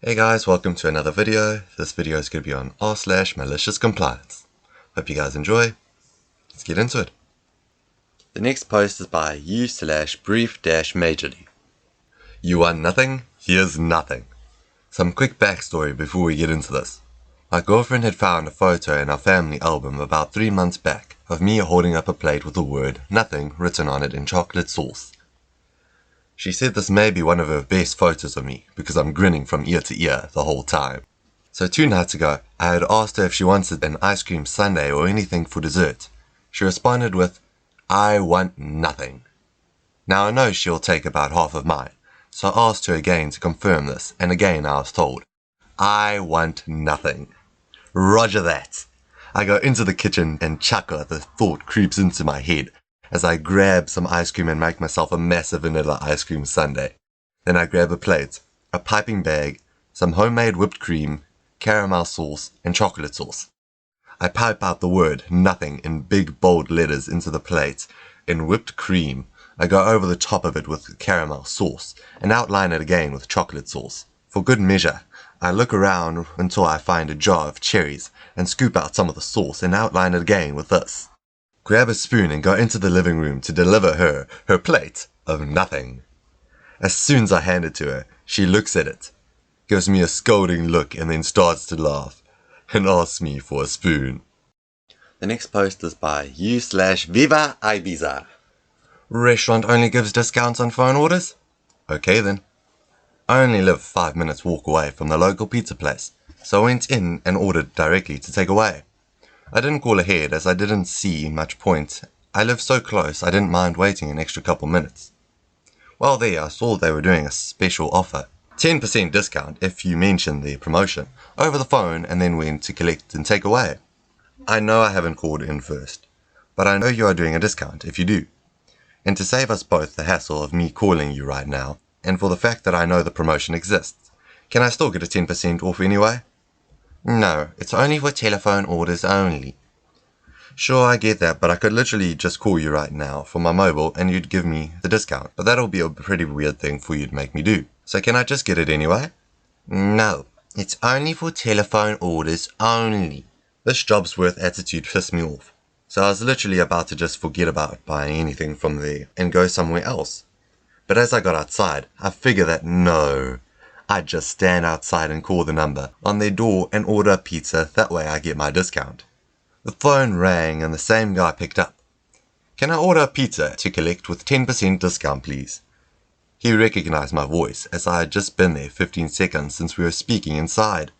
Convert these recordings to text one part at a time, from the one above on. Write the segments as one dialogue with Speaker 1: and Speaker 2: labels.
Speaker 1: Hey guys, welcome to another video. This video is going to be on r/MaliciousCompliance. Hope you guys enjoy. Let's get into it. The next post is by u/brief-majorly. You want nothing? Here's nothing. Some quick backstory before we get into this. My girlfriend had found a photo in our family album about 3 months back of me holding up a plate with the word nothing written on it in chocolate sauce. She said this may be one of her best photos of me because I'm grinning from ear to ear the whole time. So 2 nights ago, I had asked her if she wanted an ice cream sundae or anything for dessert. She responded with, "I want nothing." Now I know she'll take about half of mine, so I asked her again to confirm this, and again I was told, "I want nothing." Roger that. I go into the kitchen and chuckle as the thought creeps into my head as I grab some ice cream and make myself a massive vanilla ice cream sundae. Then I grab a plate, a piping bag, some homemade whipped cream, caramel sauce, and chocolate sauce. I pipe out the word nothing in big bold letters into the plate in whipped cream. I go over the top of it with caramel sauce and outline it again with chocolate sauce. For good measure, I look around until I find a jar of cherries and scoop out some of the sauce and outline it again with this. Grab a spoon and go into the living room to deliver her plate of nothing. As soon as I hand it to her, she looks at it, gives me a scolding look and then starts to laugh, and asks me for a spoon. The next post is by u/Viva Ibiza. Restaurant only gives discounts on phone orders? Okay then. I only live 5 minutes walk away from the local pizza place, so I went in and ordered directly to take away. I didn't call ahead as I didn't see much point. I live so close I didn't mind waiting an extra couple minutes. While there I saw they were doing a special offer. 10% discount if you mention the promotion over the phone and then went to collect and take away. I know I haven't called in first, but I know you are doing a discount if you do. And to save us both the hassle of me calling you right now, and for the fact that I know the promotion exists, can I still get a 10% off anyway? No, it's only for telephone orders only. Sure, I get that, but I could literally just call you right now from my mobile and you'd give me the discount. But that'll be a pretty weird thing for you to make me do. So can I just get it anyway? No, it's only for telephone orders only. This job's worth attitude pissed me off. So I was literally about to just forget about buying anything from there and go somewhere else. But as I got outside, I figured that no, I'd just stand outside and call the number on their door and order a pizza, that way I get my discount. The phone rang and the same guy picked up. Can I order a pizza to collect with 10% discount please? He recognized my voice as I had just been there 15 seconds since we were speaking inside.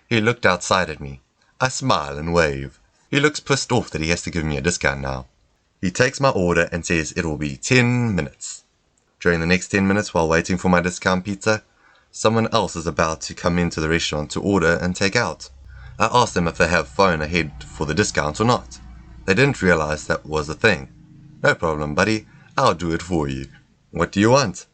Speaker 1: He looked outside at me. I smile and wave. He looks pissed off that he has to give me a discount now. He takes my order and says it will be 10 minutes. During the next 10 minutes while waiting for my discount pizza, someone else is about to come into the restaurant to order and take out. I asked them if they have phone ahead for the discount or not. They didn't realize that was a thing. No problem, buddy. I'll do it for you. What do you want?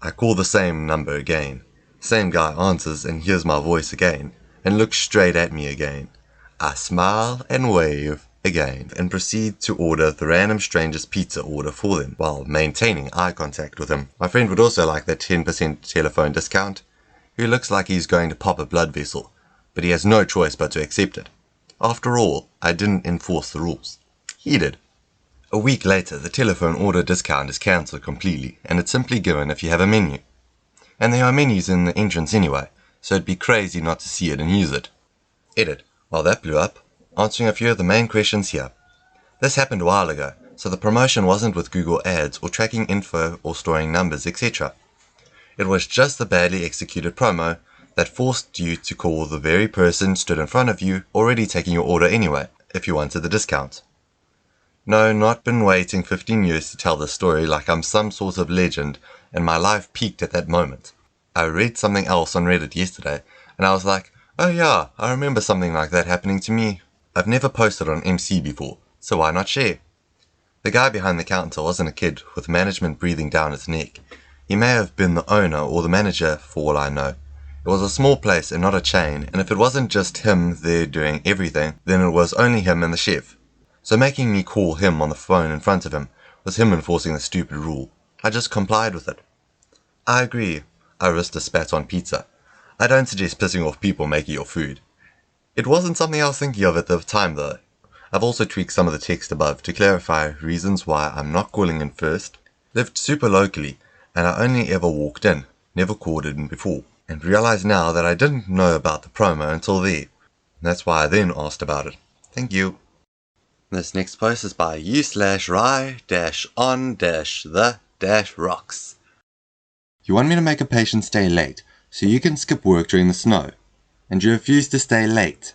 Speaker 1: I call the same number again. Same guy answers and hears my voice again and looks straight at me again. I smile and wave again and proceed to order the random stranger's pizza order for them while maintaining eye contact with him. My friend would also like that 10% telephone discount, who looks like he's going to pop a blood vessel, but he has no choice but to accept it. After all, I didn't enforce the rules. He did. A week later, the telephone order discount is cancelled completely, and it's simply given if you have a menu. And there are menus in the entrance anyway, so it'd be crazy not to see it and use it. Edit. While that blew up, answering a few of the main questions here. This happened a while ago, so the promotion wasn't with Google Ads or tracking info or storing numbers, etc. It was just the badly executed promo that forced you to call the very person stood in front of you already taking your order anyway, if you wanted the discount. No, not been waiting 15 years to tell this story like I'm some sort of legend and my life peaked at that moment. I read something else on Reddit yesterday and I was like, oh yeah, I remember something like that happening to me. I've never posted on MC before, so why not share? The guy behind the counter wasn't a kid with management breathing down his neck. He may have been the owner or the manager for all I know. It was a small place and not a chain, and if it wasn't just him there doing everything, then it was only him and the chef. So making me call him on the phone in front of him was him enforcing the stupid rule. I just complied with it. I agree. I risked a spat on pizza. I don't suggest pissing off people making your food. It wasn't something I was thinking of at the time though. I've also tweaked some of the text above to clarify reasons why I'm not calling in first. Lived super locally, and I only ever walked in, never called in before, and realized now that I didn't know about the promo until there. That's why I then asked about it. Thank you. This next post is by u/ry-on-the-rocks. You want me to make a patient stay late, so you can skip work during the snow, and you refuse to stay late.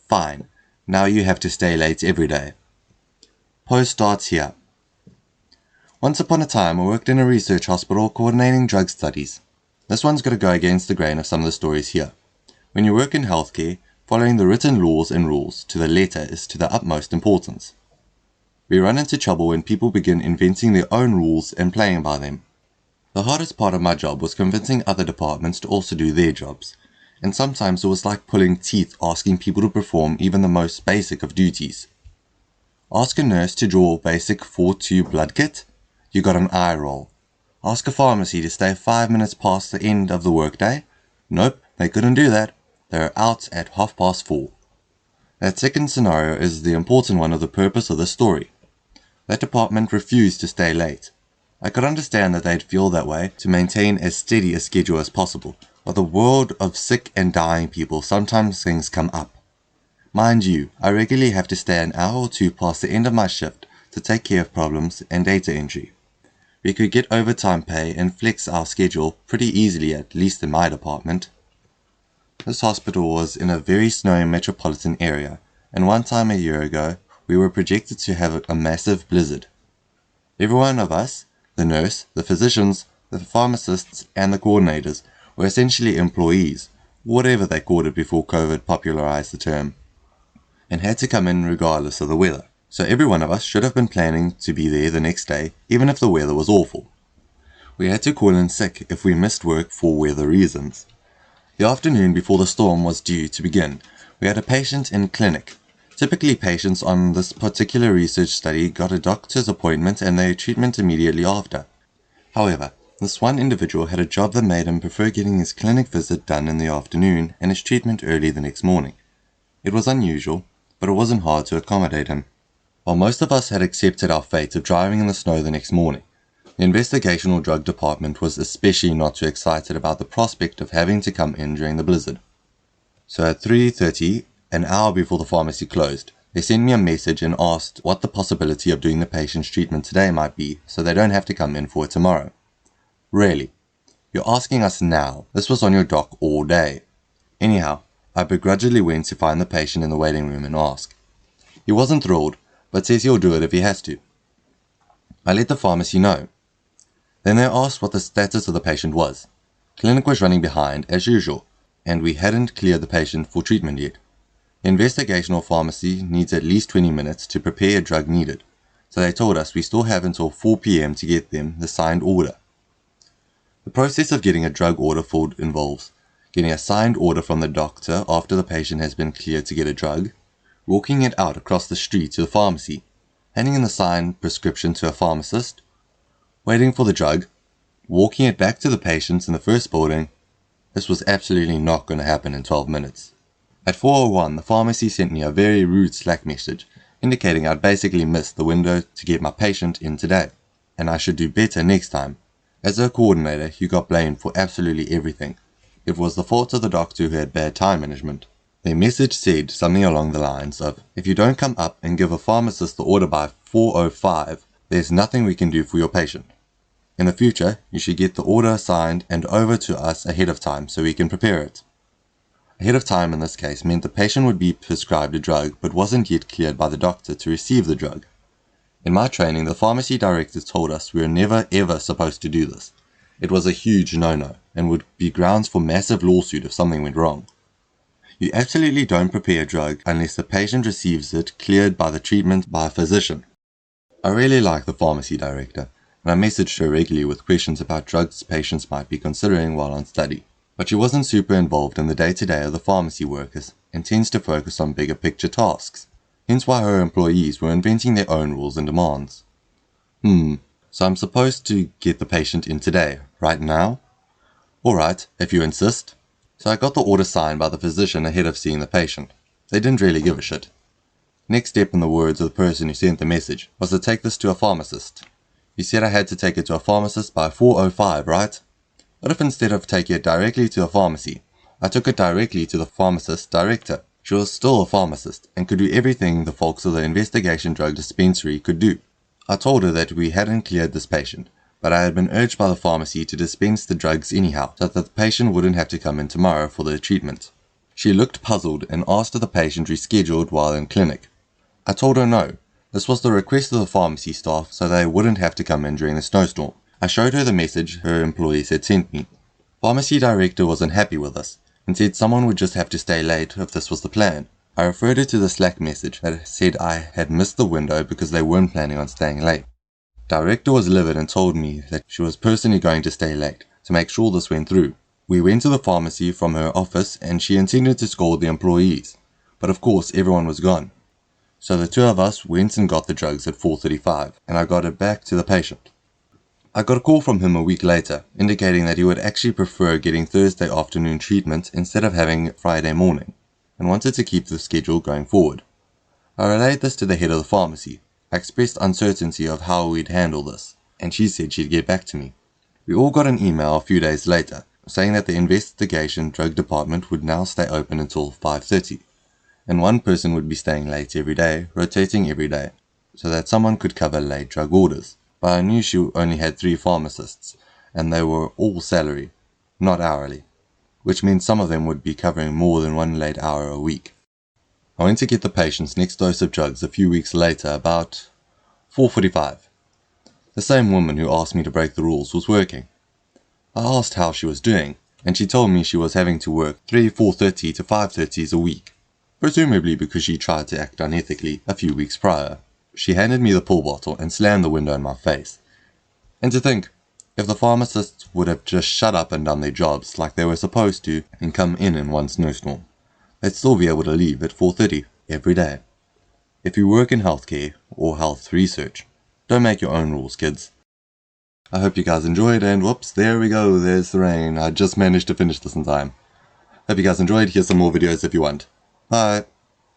Speaker 1: Fine, now you have to stay late every day. Post starts here. Once upon a time, I worked in a research hospital coordinating drug studies. This one's going to go against the grain of some of the stories here. When you work in healthcare, following the written laws and rules to the letter is to the utmost importance. We run into trouble when people begin inventing their own rules and playing by them. The hardest part of my job was convincing other departments to also do their jobs, and sometimes it was like pulling teeth asking people to perform even the most basic of duties. Ask a nurse to draw a basic 4-tube blood kit, you got an eye roll. Ask a pharmacy to stay 5 minutes past the end of the workday, nope, they couldn't do that. They're out at 4:30. That second scenario is the important one of the purpose of the story. That department refused to stay late. I could understand that they'd feel that way to maintain as steady a schedule as possible, but the world of sick and dying people, sometimes things come up. Mind you, I regularly have to stay an hour or two past the end of my shift to take care of problems and data entry. We could get overtime pay and flex our schedule pretty easily, at least in my department. This hospital was in a very snowy metropolitan area, and one time a year ago, we were projected to have a massive blizzard. Every one of us, the nurse, the physicians, the pharmacists, and the coordinators, were essentially employees, whatever they called it before COVID popularized the term, and had to come in regardless of the weather. So every one of us should have been planning to be there the next day, even if the weather was awful. We had to call in sick if we missed work for weather reasons. The afternoon before the storm was due to begin, we had a patient in clinic. Typically, patients on this particular research study got a doctor's appointment and their treatment immediately after. However, this one individual had a job that made him prefer getting his clinic visit done in the afternoon and his treatment early the next morning. It was unusual, but it wasn't hard to accommodate him. While most of us had accepted our fate of driving in the snow the next morning, the investigational drug department was especially not too excited about the prospect of having to come in during the blizzard. So at 3:30, an hour before the pharmacy closed, they sent me a message and asked what the possibility of doing the patient's treatment today might be so they don't have to come in for it tomorrow. Really? You're asking us now? This was on your dock all day. Anyhow, I begrudgingly went to find the patient in the waiting room and ask. He wasn't thrilled, but says he'll do it if he has to. I let the pharmacy know. Then they asked what the status of the patient was. Clinic was running behind, as usual, and we hadn't cleared the patient for treatment yet. The investigational pharmacy needs at least 20 minutes to prepare a drug needed, so they told us we still have until 4 p.m. to get them the signed order. The process of getting a drug order filled involves getting a signed order from the doctor after the patient has been cleared to get a drug, walking it out across the street to the pharmacy, handing in the signed prescription to a pharmacist, waiting for the drug, walking it back to the patients in the first building. This was absolutely not going to happen in 12 minutes. At 4:01, the pharmacy sent me a very rude Slack message, indicating I'd basically missed the window to get my patient in today, and I should do better next time. As a coordinator, you got blamed for absolutely everything. It was the fault of the doctor who had bad time management. Their message said something along the lines of, if you don't come up and give a pharmacist the order by 4:05, there's nothing we can do for your patient. In the future, you should get the order signed and over to us ahead of time so we can prepare it. Ahead of time in this case meant the patient would be prescribed a drug but wasn't yet cleared by the doctor to receive the drug. In my training, the pharmacy director told us we were never ever supposed to do this. It was a huge no-no and would be grounds for massive lawsuit if something went wrong. You absolutely don't prepare a drug unless the patient receives it cleared by the treatment by a physician. I really like the pharmacy director, and I messaged her regularly with questions about drugs patients might be considering while on study. But she wasn't super involved in the day-to-day of the pharmacy workers and tends to focus on bigger picture tasks, hence why her employees were inventing their own rules and demands. So I'm supposed to get the patient in today, right now? Alright, if you insist. So I got the order signed by the physician ahead of seeing the patient. They didn't really give a shit. Next step, in the words of the person who sent the message, was to take this to a pharmacist. You said I had to take it to a pharmacist by 4:05, right? What if instead of taking it directly to a pharmacy, I took it directly to the pharmacist's director? She was still a pharmacist and could do everything the folks of the investigation drug dispensary could do. I told her that we hadn't cleared this patient, but I had been urged by the pharmacy to dispense the drugs anyhow, so that the patient wouldn't have to come in tomorrow for the treatment. She looked puzzled and asked if the patient rescheduled while in clinic. I told her no. This was the request of the pharmacy staff so they wouldn't have to come in during the snowstorm. I showed her the message her employees had sent me. Pharmacy director wasn't happy with us and said someone would just have to stay late if this was the plan. I referred her to the Slack message that said I had missed the window because they weren't planning on staying late. Director was livid and told me that she was personally going to stay late to make sure this went through. We went to the pharmacy from her office and she intended to scold the employees, but of course everyone was gone. So the two of us went and got the drugs at 4:35 and I got it back to the patient. I got a call from him a week later indicating that he would actually prefer getting Thursday afternoon treatment instead of having Friday morning and wanted to keep the schedule going forward. I relayed this to the head of the pharmacy. I expressed uncertainty of how we'd handle this and she said she'd get back to me. We all got an email a few days later saying that the investigation drug department would now stay open until 5:30 and one person would be staying late every day, rotating every day, so that someone could cover late drug orders. But I knew she only had 3 pharmacists, and they were all salary, not hourly, which meant some of them would be covering more than 1 late hour a week. I went to get the patient's next dose of drugs a few weeks later, about 4:45. The same woman who asked me to break the rules was working. I asked how she was doing, and she told me she was having to work 3 4:30 to 5:30s a week, presumably because she tried to act unethically a few weeks prior. She handed me the pill bottle and slammed the window in my face. And to think, if the pharmacists would have just shut up and done their jobs like they were supposed to and come in one snowstorm, they'd still be able to leave at 4:30 every day. If you work in healthcare or health research, don't make your own rules, kids. I hope you guys enjoyed, and whoops, there we go, there's the rain. I just managed to finish this in time. Hope you guys enjoyed. Here's some more videos if you want. Bye.